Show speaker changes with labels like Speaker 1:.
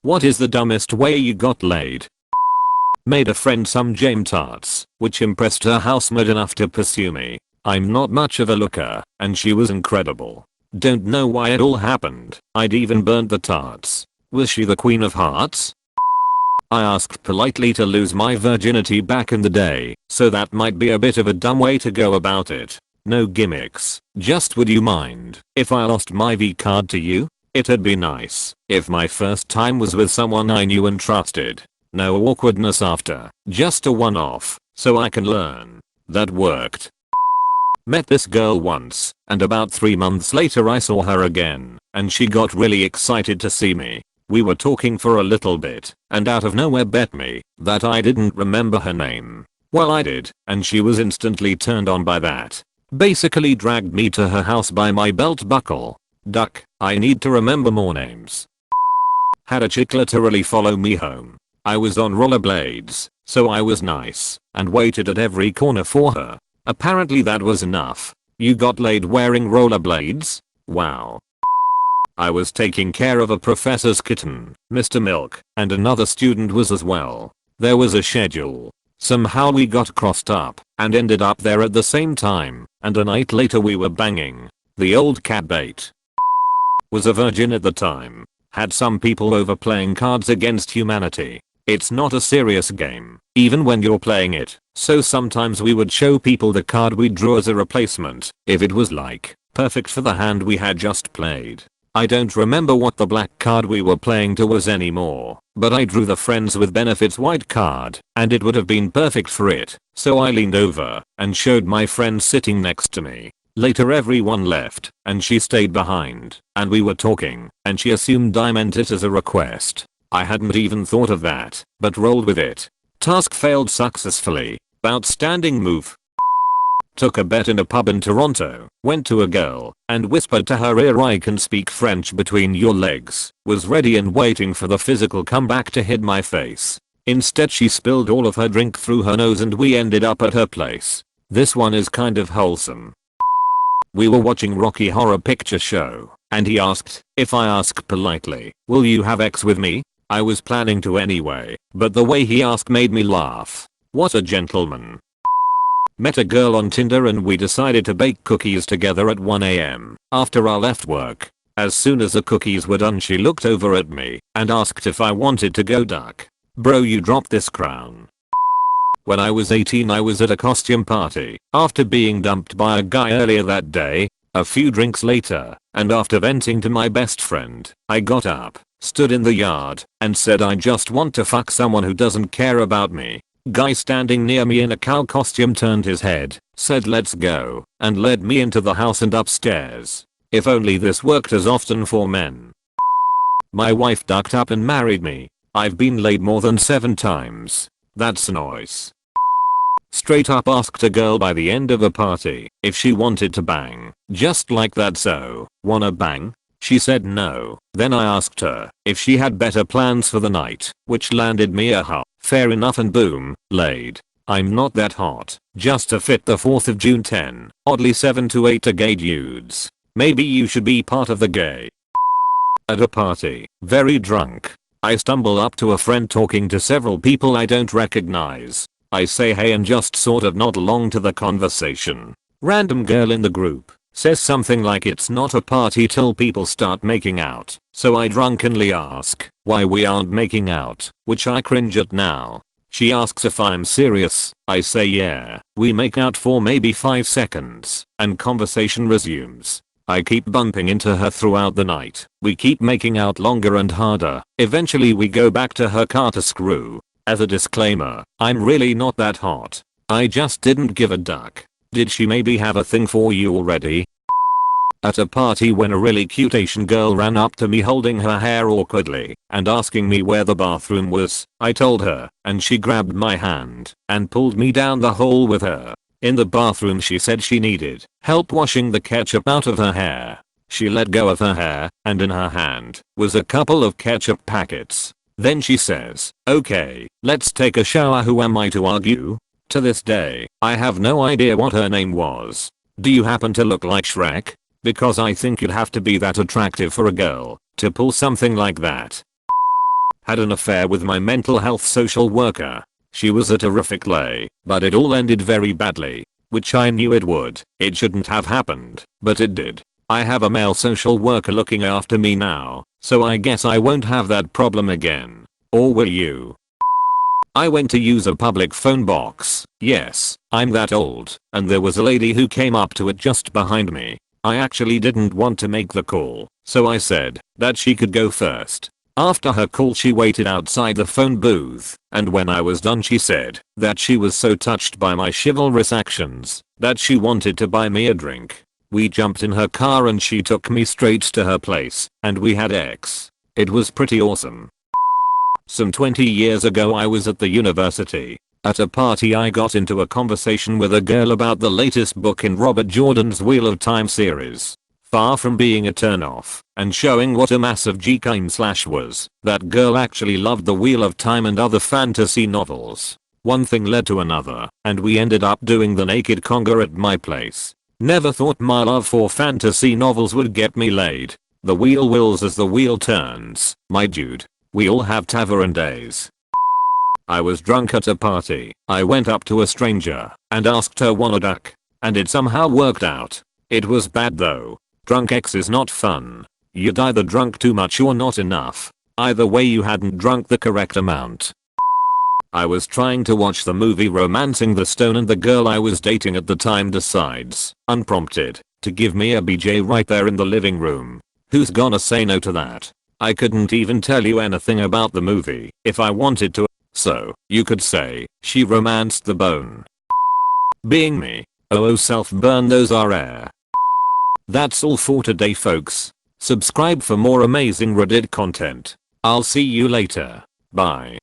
Speaker 1: What is the dumbest way you got laid? Made a friend some jam tarts, which impressed her housemate enough to pursue me. I'm not much of a looker, and she was incredible. Don't know why it all happened. I'd even burnt the tarts. Was she the queen of hearts? I asked politely to lose my virginity back in the day, so that might be a bit of a dumb way to go about it. No gimmicks, just would you mind if I lost my V card to you? It'd be nice if my first time was with someone I knew and trusted. No awkwardness after, just a one-off, so I can learn. That worked. Met this girl once, and about 3 months later I saw her again, and she got really excited to see me. We were talking for a little bit, and out of nowhere bet me that I didn't remember her name. Well, I did, and she was instantly turned on by that. Basically dragged me to her house by my belt buckle. Duck, I need to remember more names. Had a chick literally follow me home. I was on rollerblades, so I was nice and waited at every corner for her. Apparently that was enough. You got laid wearing rollerblades? Wow. I was taking care of a professor's kitten, Mr. Milk, and another student was as well. There was a schedule. Somehow we got crossed up and ended up there at the same time, and a night later we were banging. The old cat bait. Was a virgin at the time. Had some people over playing Cards Against Humanity. It's not a serious game, even when you're playing it, so sometimes we would show people the card we drew as a replacement, if it was like, perfect for the hand we had just played. I don't remember what the black card we were playing to was anymore, but I drew the Friends with Benefits white card, and it would have been perfect for it, so I leaned over and showed my friend sitting next to me. Later everyone left, and she stayed behind, and we were talking, and she assumed I meant it as a request. I hadn't even thought of that, but rolled with it. Task failed successfully. Outstanding move. Took a bet in a pub in Toronto, went to a girl, and whispered to her ear I can speak French between your legs, was ready and waiting for the physical comeback to hit my face. Instead she spilled all of her drink through her nose and we ended up at her place. This one is kind of wholesome. We were watching Rocky Horror Picture Show, and he asked, if I ask politely, will you have sex with me? I was planning to anyway, but the way he asked made me laugh. What a gentleman. Met a girl on Tinder and we decided to bake cookies together at 1 AM after I left work. As soon as the cookies were done she looked over at me and asked if I wanted to go duck. Bro, you dropped this crown. When I was 18 I was at a costume party after being dumped by a guy earlier that day. A few drinks later, and after venting to my best friend, I got up, stood in the yard, and said I just want to fuck someone who doesn't care about me. Guy standing near me in a cow costume turned his head, said let's go, and led me into the house and upstairs. If only this worked as often for men. My wife ducked up and married me. I've been laid more than 7 times. That's nice. Straight up asked a girl by the end of a party if she wanted to bang. Just like that. So, wanna bang? She said no. Then I asked her if she had better plans for the night, which landed me a ha. Fair enough, and boom, laid. I'm not that hot, just to fit the 4th of June 10, oddly 7 to 8 to gay dudes. Maybe you should be part of the gay. At a party, very drunk. I stumble up to a friend talking to several people I don't recognize. I say hey and just sort of nod along to the conversation. Random girl in the group says something like it's not a party till people start making out. So I drunkenly ask why we aren't making out, which I cringe at now. She asks if I'm serious. I say yeah. We make out for maybe 5 seconds, and conversation resumes. I keep bumping into her throughout the night. We keep making out longer and harder. Eventually we go back to her car to screw. As a disclaimer, I'm really not that hot. I just didn't give a duck. Did she maybe have a thing for you already? At a party when a really cute Asian girl ran up to me holding her hair awkwardly and asking me where the bathroom was, I told her, and she grabbed my hand and pulled me down the hall with her. In the bathroom she said she needed help washing the ketchup out of her hair. She let go of her hair, and in her hand was a couple of ketchup packets. Then she says, okay, let's take a shower. Who am I to argue? To this day, I have no idea what her name was. Do you happen to look like Shrek? Because I think you'd have to be that attractive for a girl to pull something like that. had an affair with my mental health social worker. She was a terrific lay, but it all ended very badly. Which I knew it would. It shouldn't have happened, but it did. I have a male social worker looking after me now, so I guess I won't have that problem again. Or will you? I went to use a public phone box. Yes, I'm that old, and there was a lady who came up to it just behind me. I actually didn't want to make the call, so I said that she could go first. After her call she waited outside the phone booth, and when I was done she said that she was so touched by my chivalrous actions that she wanted to buy me a drink. We jumped in her car and she took me straight to her place, and we had sex. It was pretty awesome. Some 20 years ago I was at the university. At a party I got into a conversation with a girl about the latest book in Robert Jordan's Wheel of Time series. Far from being a turn-off and showing what a massive geek was, that girl actually loved the Wheel of Time and other fantasy novels. One thing led to another, and we ended up doing the naked conga at my place. Never thought my love for fantasy novels would get me laid. The wheel wills as the wheel turns, my dude. We all have tavern days. I was drunk at a party. I went up to a stranger and asked her wanna duck, and it somehow worked out. It was bad though. Drunk X is not fun. You'd either drunk too much or not enough. Either way you hadn't drunk the correct amount. I was trying to watch the movie Romancing the Stone and the girl I was dating at the time decides, unprompted, to give me a BJ right there in the living room. Who's gonna say no to that? I couldn't even tell you anything about the movie if I wanted to, so you could say she romanced the bone. Being me. Oh self-burn those are rare. That's all for today folks. Subscribe for more amazing Reddit content. I'll see you later. Bye.